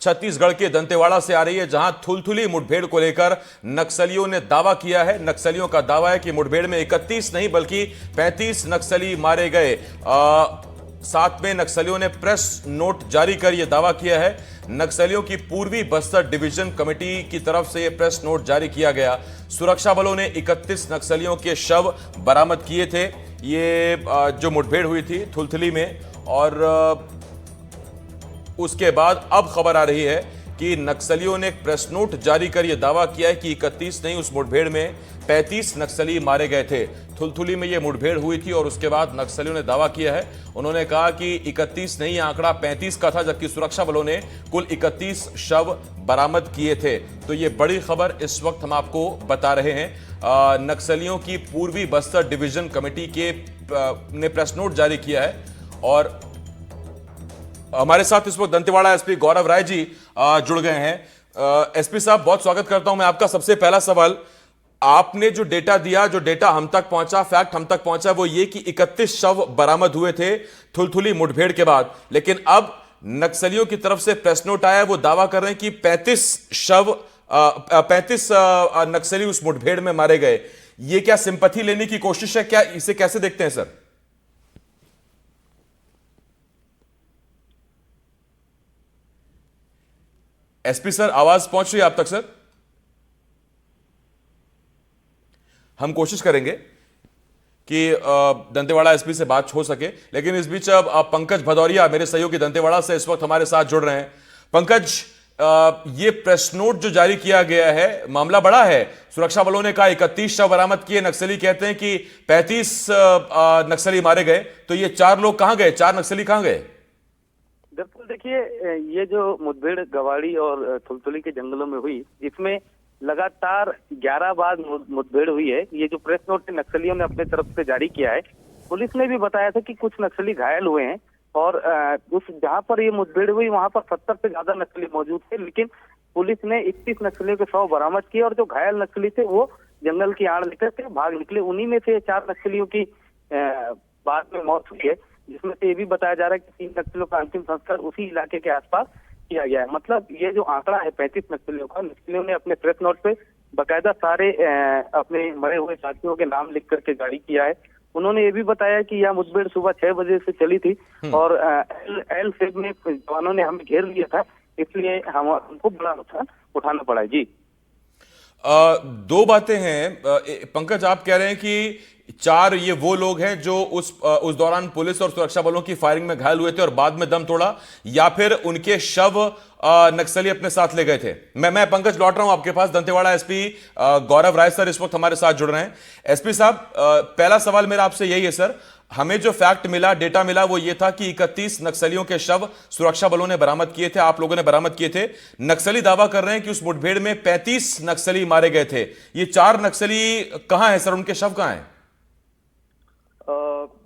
छत्तीसगढ़ के दंतेवाड़ा से आ रही है, जहां थुलथुली मुठभेड़ को लेकर नक्सलियों ने दावा किया है। नक्सलियों का दावा है कि मुठभेड़ में 31 नहीं बल्कि 35 नक्सली मारे गए। साथ में नक्सलियों ने प्रेस नोट जारी कर यह दावा किया है। नक्सलियों की पूर्वी बस्तर डिवीजन कमेटी की तरफ से यह प्रेस नोट जारी किया गया। सुरक्षा बलों ने 31 नक्सलियों के शव बरामद किए थे। ये जो मुठभेड़ हुई थी थुलथुली में, और उसके बाद अब खबर आ रही है कि नक्सलियों ने एक प्रेस नोट जारी कर यह दावा किया है कि 31 नहीं, उस मुठभेड़ में 35 नक्सली मारे गए थे। थुलथुली में यह मुठभेड़ हुई थी और उसके बाद नक्सलियों ने दावा किया है। उन्होंने कहा कि 31 नहीं, आंकड़ा 35 का था, जबकि सुरक्षा बलों ने कुल 31 शव बरामद किए थे। तो यह बड़ी खबर इस वक्त हम आपको बता रहे हैं। नक्सलियों की पूर्वी बस्तर डिवीजन कमेटी के ने प्रेस नोट जारी किया है। और हमारे साथ इस वक्त दंतेवाड़ा एसपी गौरव राय जी जुड़ गए हैं। एसपी साहब, बहुत स्वागत करता हूं मैं आपका। सबसे पहला सवाल, आपने जो डेटा दिया, जो डेटा हम तक पहुंचा, फैक्ट हम तक पहुंचा, वो ये कि 31 शव बरामद हुए थे थुलथुली मुठभेड़ के बाद। लेकिन अब नक्सलियों की तरफ से प्रेस नोट आया, वो दावा कर रहे हैं कि 35 नक्सली उस मुठभेड़ में मारे गए। ये क्या सिंपैथी लेने की कोशिश है? क्या इसे कैसे देखते हैं सर? एसपी सर, आवाज पहुंच रही है आप तक सर? हम कोशिश करेंगे कि दंतेवाड़ा एसपी से बात हो सके, लेकिन इस बीच अब पंकज भदौरिया मेरे सहयोगी दंतेवाड़ा से इस वक्त हमारे साथ जुड़ रहे हैं। पंकज, ये प्रेस नोट जो जारी किया गया है, मामला बड़ा है। सुरक्षा बलों ने कहा 31 शव बरामद किए, नक्सली कहते हैं कि 35 नक्सली मारे गए। तो ये 4 लोग कहां गए? 4 नक्सली कहां गए? दरअसल देखिए, ये जो मुठभेड़ गवाड़ी और थुलथुली के जंगलों में हुई, इसमें लगातार 11 बार मुठभेड़ हुई है। ये जो प्रेस नोट नक्सलियों ने अपने तरफ से जारी किया है, पुलिस ने भी बताया था कि कुछ नक्सली घायल हुए हैं। और उस जहां पर ये मुठभेड़ हुई वहां पर 70 से ज्यादा नक्सली मौजूद थे, लेकिन पुलिस ने 31 नक्सलियों के शव बरामद किए और जो घायल नक्सली थे वो जंगल की आड़ लेकर के भाग निकले। उन्हीं में से 4 नक्सलियों की बाद में मौत हुई है, जिसमें से ये भी बताया जा रहा है कि 3 नक्सलियों का अंतिम संस्कार उसी इलाके के आसपास किया गया है। मतलब ये जो आंकड़ा है 35 नक्सलियों का, नक्सलियों ने अपने प्रेस नोट पे बकायदा सारे अपने मरे हुए साथियों के नाम लिख करके जारी किया है। उन्होंने ये भी बताया कि यह मुठभेड़ सुबह 6 बजे से चली थी और एल सेब में जवानों ने हमें घेर लिया था, इसलिए हमको बड़ा नुकसान उठाना पड़ा। जी, 2 बातें हैं पंकज। आप कह रहे हैं कि 4 ये वो लोग हैं जो उस दौरान पुलिस और सुरक्षा बलों की फायरिंग में घायल हुए थे और बाद में दम तोड़ा, या फिर उनके शव नक्सली अपने साथ ले गए थे? मैं पंकज लौट रहा हूं आपके पास। दंतेवाड़ा एसपी गौरव राय सर इस वक्त हमारे साथ जुड़ रहे हैं। एसपी साहब, पहला सवाल मेरा आपसे यही है सर, हमें जो फैक्ट मिला, डेटा मिला, वो ये था कि 31 नक्सलियों के शव सुरक्षा बलों ने बरामद किए थे, आप लोगों ने बरामद किए थे। नक्सली दावा कर रहे हैं कि उस मुठभेड़ में 35 नक्सली मारे गए थे। ये 4 नक्सली कहां हैं सर? उनके शव कहां हैं?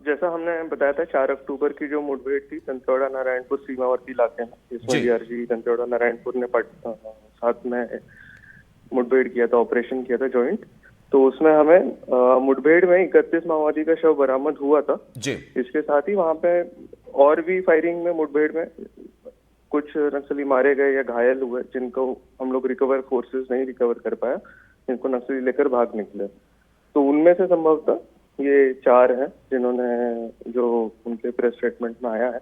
जैसा हमने बताया था, 4 अक्टूबर की जो मुठभेड़ थी दंतेवाड़ा नारायणपुर सीमावर्ती इलाके में, इसमें डीआरजी दंतेवाड़ा नारायणपुर ने साथ में मुठभेड़ किया था, ऑपरेशन किया था जॉइंट। तो उसमें हमें मुठभेड़ में 31 माओवादी का शव बरामद हुआ था जी। इसके साथ ही वहां पे और भी फायरिंग में मुठभेड़ में कुछ नक्सली मारे गए या घायल हुए, जिनको हम लोग रिकवर फोर्सेस नहीं रिकवर कर पाया, जिनको नक्सली लेकर भाग निकले। तो उनमें से संभवतः ये 4 हैं जिन्होंने, जो उनके प्रेस स्टेटमेंट में आया है,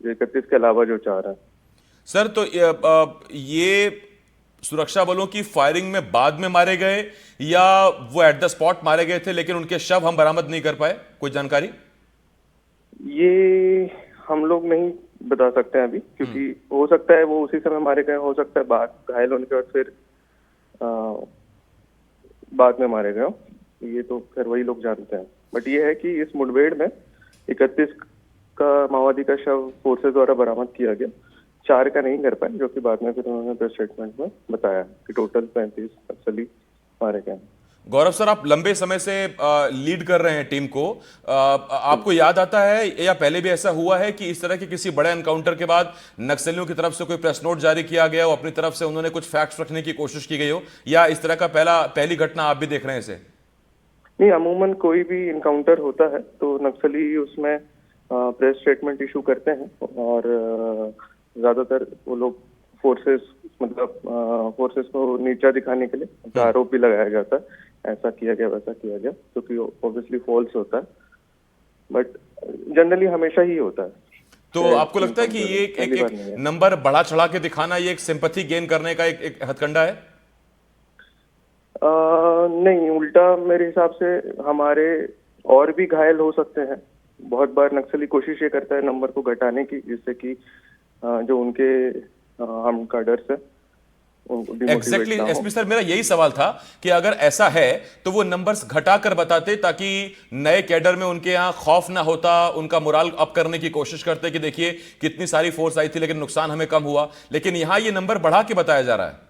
31 के अलावा जो 4 हैं सर। तो ये सुरक्षा बलों की फायरिंग में बाद में मारे गए या वो एट द स्पॉट मारे गए थे, लेकिन उनके शव हम बरामद नहीं कर पाए? कोई जानकारी? ये हम लोग नहीं बता सकते हैं अभी, क्योंकि हो सकता है वो उसी समय मारे गए, हो सकता है बाद घायल होने के बाद फिर बाद में मारे गए हो। ये तो फिर वही लोग जानते हैं। बट ये है कि इस मुठभेड़ में 31 का माओवादी का शव फोर्सेस द्वारा बरामद किया गया, 4 का नहीं कर पाए, जो कि बाद में फिर उन्होंने प्रेस स्टेटमेंट में बताया कि टोटल 35 नक्सली मारे गए। गौरव सर, आप लंबे समय से लीड कर रहे हैं टीम को। आपको याद आता है या पहले भी ऐसा हुआ है कि इस तरह के किसी बड़े एनकाउंटर के बाद नक्सलियों की तरफ से कोई प्रेस नोट जारी किया गया हो, अपनी तरफ से उन्होंने कुछ फैक्ट्स रखने की कोशिश की गई हो, या इस तरह का पहली घटना आप भी देख रहे हैं इसे? नहीं, अमूमन कोई भी इनकाउंटर होता है तो नक्सली उसमें प्रेस स्टेटमेंट इशू करते हैं और ज्यादातर वो लोग फोर्सेस फोर्सेस को नीचा दिखाने के लिए आरोप भी लगाया जाता है, ऐसा किया गया वैसा किया गया, जो कि ऑब्वियसली फॉल्स होता है, बट जनरली हमेशा ही होता है। तो आपको लगता है कि ये एक नंबर बढ़ा चढ़ा के दिखाना, ये एक सिंपैथी गेन करने का एक हथकंडा है? नहीं, उल्टा मेरे हिसाब से हमारे और भी घायल हो सकते हैं। बहुत बार नक्सली कोशिश ये करता है नंबर को घटाने की, जिससे कि जो उनके हम कैडर्स है एग्जैक्टली एसपी सर, मेरा यही सवाल था कि अगर ऐसा है तो वो नंबर्स घटा कर बताते, ताकि नए कैडर में उनके यहाँ खौफ ना होता, उनका मोराल अप करने की कोशिश करते कि देखिए कितनी सारी फोर्स आई थी लेकिन नुकसान हमें कम हुआ। लेकिन यहाँ ये नंबर बढ़ा के बताया जा रहा है।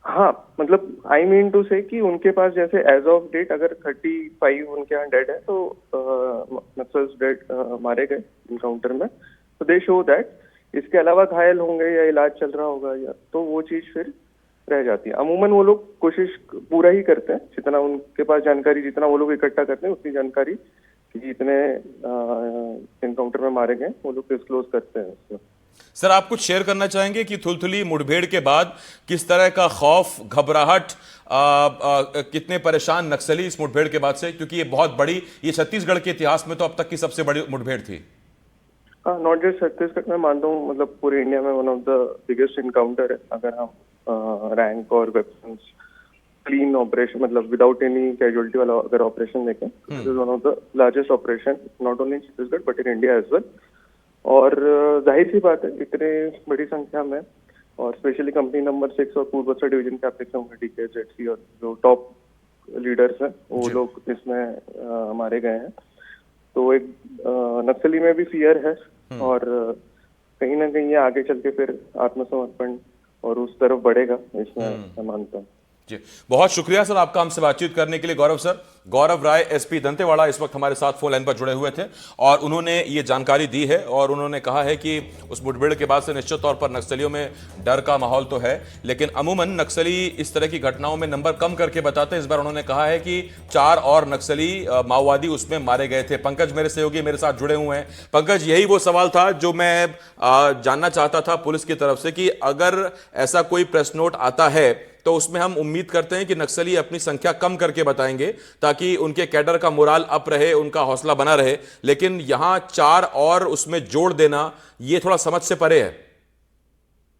हाँ, मतलब आई मीन टू से कि उनके पास जैसे एज ऑफ डेट अगर 35 उनके यहाँ डेड है, तो नक्सल्स डेड मारे गए इनकाउंटर में, तो दे शो दैट इसके अलावा घायल होंगे या इलाज चल रहा होगा, या तो वो चीज फिर रह जाती है। अमूमन वो लोग कोशिश पूरा ही करते हैं, जितना उनके पास जानकारी, जितना वो लोग इकट्ठा करते हैं उतनी जानकारी कि जितने इनकाउंटर में मारे गए वो लोग डिस्क्लोज करते हैं उसमें। सर, आप कुछ शेयर करना चाहेंगे कि थुलथुली मुठभेड़ के बाद किस तरह का खौफ, घबराहट, कितने परेशान नक्सली इस मुठभेड़ के बाद से, क्योंकि ये बहुत बड़ी, ये छत्तीसगढ़ के इतिहास में तो अब तक की सबसे बड़ी मुठभेड़ थी। नॉट जस्ट छत्तीसगढ़ में, मानता हूँ मतलब पूरे इंडिया में one of the biggest encounter है। अगर हम रैंक और वेपन्स क्लीन ऑपरेशन, मतलब विदाउट एनी कैजुअलिटी वाला अगर ऑपरेशन देखें, this is one of the largest operation not only in Chhattisgarh but in India as well. और जाहिर सी बात है, इतने बड़ी संख्या में, और स्पेशली कंपनी नंबर 6 और पूर्व बस्तर डिवीजन के आप देख होंगे DK, ZC और जो टॉप लीडर्स हैं वो लोग इसमें मारे गए हैं। तो एक नक्सली में भी फियर है, और कहीं ना कहीं ये आगे चल के फिर आत्मसमर्पण और उस तरफ बढ़ेगा, इसमें मैं मानता हूँ। जी, बहुत शुक्रिया सर आपका हमसे बातचीत करने के लिए। गौरव सर, गौरव राय SP दंतेवाड़ा इस वक्त हमारे साथ फोन लाइन पर जुड़े हुए थे और उन्होंने ये जानकारी दी है, और उन्होंने कहा है कि उस मुठभेड़ के बाद से निश्चित तौर पर नक्सलियों में डर का माहौल तो है, लेकिन अमूमन नक्सली इस तरह की घटनाओं में नंबर कम करके बताते हैं। इस बार उन्होंने कहा है कि 4 और नक्सली माओवादी उसमें मारे गए थे। पंकज मेरे सहयोगी मेरे साथ जुड़े हुए हैं। पंकज, यही वो सवाल था जो मैं जानना चाहता था पुलिस की तरफ से, कि अगर ऐसा कोई प्रेस नोट आता है तो उसमें हम उम्मीद करते हैं कि नक्सली अपनी संख्या कम करके बताएंगे ताकि उनके कैडर का मोराल अप रहे, उनका हौसला बना रहे, लेकिन यहां 4 और उसमें जोड़ देना ये थोड़ा समझ से परे है।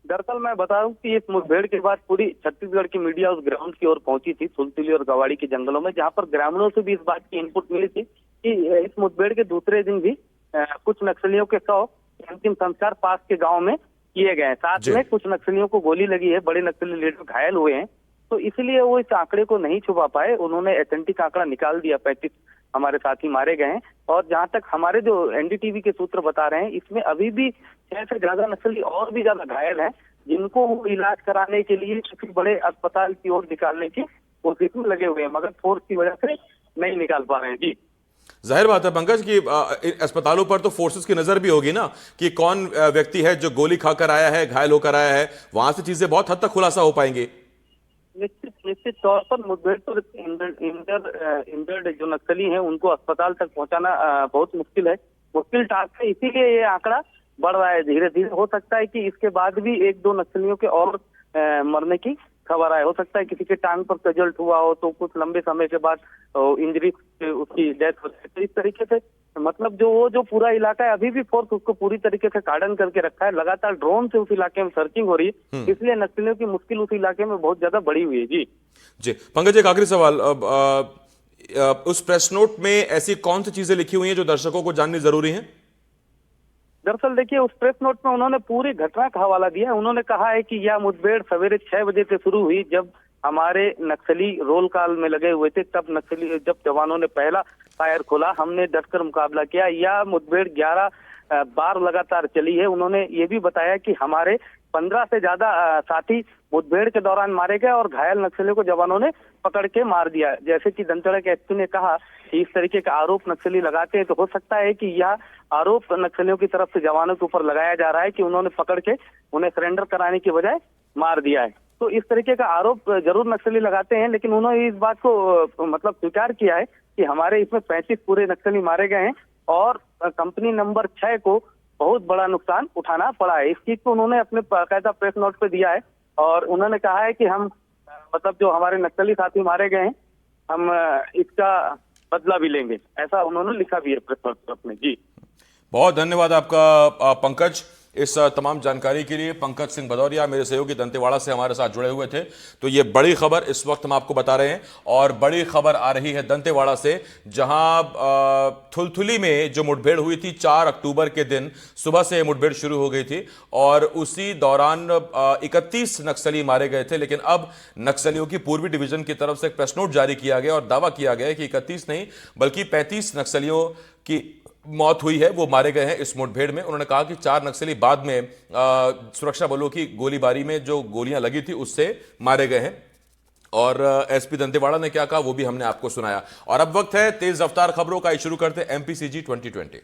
दरअसल मैं बता दूं कि इस मुठभेड़ के बाद पूरी छत्तीसगढ़ की मीडिया उस ग्राउंड की ओर पहुंची थी, थुलथुली और गवाड़ी के जंगलों में, जहां पर ग्रामीणों से भी इस बात की इनपुट मिली थी कि इस मुठभेड़ के दूसरे दिन भी कुछ नक्सलियों के 100 अंतिम संस्कार पास के गाँव में किए गए हैं। साथ में कुछ नक्सलियों को गोली लगी है, बड़े नक्सली लीडर घायल हुए हैं, तो इसलिए वो इस आंकड़े को नहीं छुपा पाए। उन्होंने ऑथेंटिक आंकड़ा निकाल दिया, 35 हमारे साथी मारे गए हैं। और जहां तक हमारे जो NDTV के सूत्र बता रहे हैं, इसमें अभी भी 6 से ज्यादा नक्सली और भी ज्यादा घायल हैं, जिनको वो इलाज कराने के लिए किसी बड़े अस्पताल की ओर निकालने की कोशिश में लगे हुए हैं, मगर फोर्स की वजह से नहीं निकाल पा रहे हैं। जी, जाहिर बात है पंकज कि अस्पतालों पर तो फोर्सेस की नजर भी होगी ना, कि कौन व्यक्ति है जो गोली खाकर आया है, घायल होकर आया है, वहां से चीजें बहुत हद तक खुलासा हो पाएंगी। निश्चित तौर पर मुठभेड़ पर इंजर्ड जो नक्सली हैं उनको अस्पताल तक पहुंचाना बहुत मुश्किल टास्क है, इसीलिए ये आंकड़ा बढ़ रहा है धीरे धीरे। हो सकता है कि इसके बाद भी 1-2 नक्सलियों के और मरने की खबर आए, हो सकता है किसी के टांग पर कजल्ट हुआ हो तो कुछ लंबे समय के बाद इंजरी से उसकी डेथ हो जाए। तो इस तरीके से मतलब जो पूरा इलाका है, अभी भी फोर्स उसको पूरी तरीके से कार्डन करके रखा है, लगातार ड्रोन से उस इलाके में सर्चिंग हो रही है, इसलिए नक्सलियों की मुश्किल उस इलाके में बहुत ज्यादा बढ़ी हुई है। जी पंकज, एक आखिरी सवाल, उस प्रेस नोट में ऐसी कौन सी चीजें लिखी हुई हैं जो दर्शकों को जाननी जरूरी है? दरअसल देखिए, उस प्रेस नोट में उन्होंने पूरी घटना का हवाला दिया है। उन्होंने कहा है कि यह मुठभेड़ सवेरे 6 बजे से शुरू हुई, जब हमारे नक्सली रोल कॉल में लगे हुए थे, तब जब जवानों ने पहला फायर खोला, हमने डटकर मुकाबला किया। यह मुठभेड़ 11 बार लगातार चली है। उन्होंने ये भी बताया कि हमारे 15 से ज्यादा साथी मुठभेड़ के दौरान मारे गए और घायल नक्सलियों को जवानों ने पकड़ के मार दिया। जैसे कि दंतेवाड़ा के SP ने कहा कि इस तरीके का आरोप नक्सली लगाते हैं, तो हो सकता है कि यह आरोप नक्सलियों की तरफ से जवानों के ऊपर लगाया जा रहा है कि उन्होंने पकड़ के उन्हें सरेंडर कराने की बजाय मार दिया है। तो इस तरीके का आरोप जरूर नक्सली लगाते हैं, लेकिन उन्होंने इस बात को मतलब स्वीकार किया है कि हमारे इसमें 35 पूरे नक्सली मारे गए हैं और कंपनी नंबर 6 को बहुत बड़ा नुकसान उठाना पड़ा है। इस चीज को उन्होंने अपने बाकायदा प्रेस नोट पे दिया है और उन्होंने कहा है कि हम मतलब जो हमारे नक्सली साथी मारे गए हैं हम इसका बदला भी लेंगे, ऐसा उन्होंने लिखा भी है प्रेस नोट पे अपने। जी बहुत धन्यवाद आपका पंकज, इस तमाम जानकारी के लिए। पंकज सिंह भदौरिया मेरे सहयोगी दंतेवाड़ा से हमारे साथ जुड़े हुए थे। तो ये बड़ी खबर इस वक्त हम आपको बता रहे हैं और बड़ी खबर आ रही है दंतेवाड़ा से, जहां थुलथुली में जो मुठभेड़ हुई थी 4 अक्टूबर के दिन सुबह से मुठभेड़ शुरू हो गई थी और उसी दौरान 31 नक्सली मारे गए थे। लेकिन अब नक्सलियों की पूर्वी डिवीजन की तरफ से एक प्रेस नोट जारी किया गया और दावा किया गया कि 31 नहीं बल्कि 35 नक्सलियों की मौत हुई है, वो मारे गए हैं इस मुठभेड़ में। उन्होंने कहा कि 4 नक्सली बाद में सुरक्षा बलों की गोलीबारी में जो गोलियां लगी थी उससे मारे गए हैं। और एसपी दंतेवाड़ा ने क्या कहा वो भी हमने आपको सुनाया। और अब वक्त है तेज रफ्तार खबरों का। शुरू करते एमपीसीजी 2020।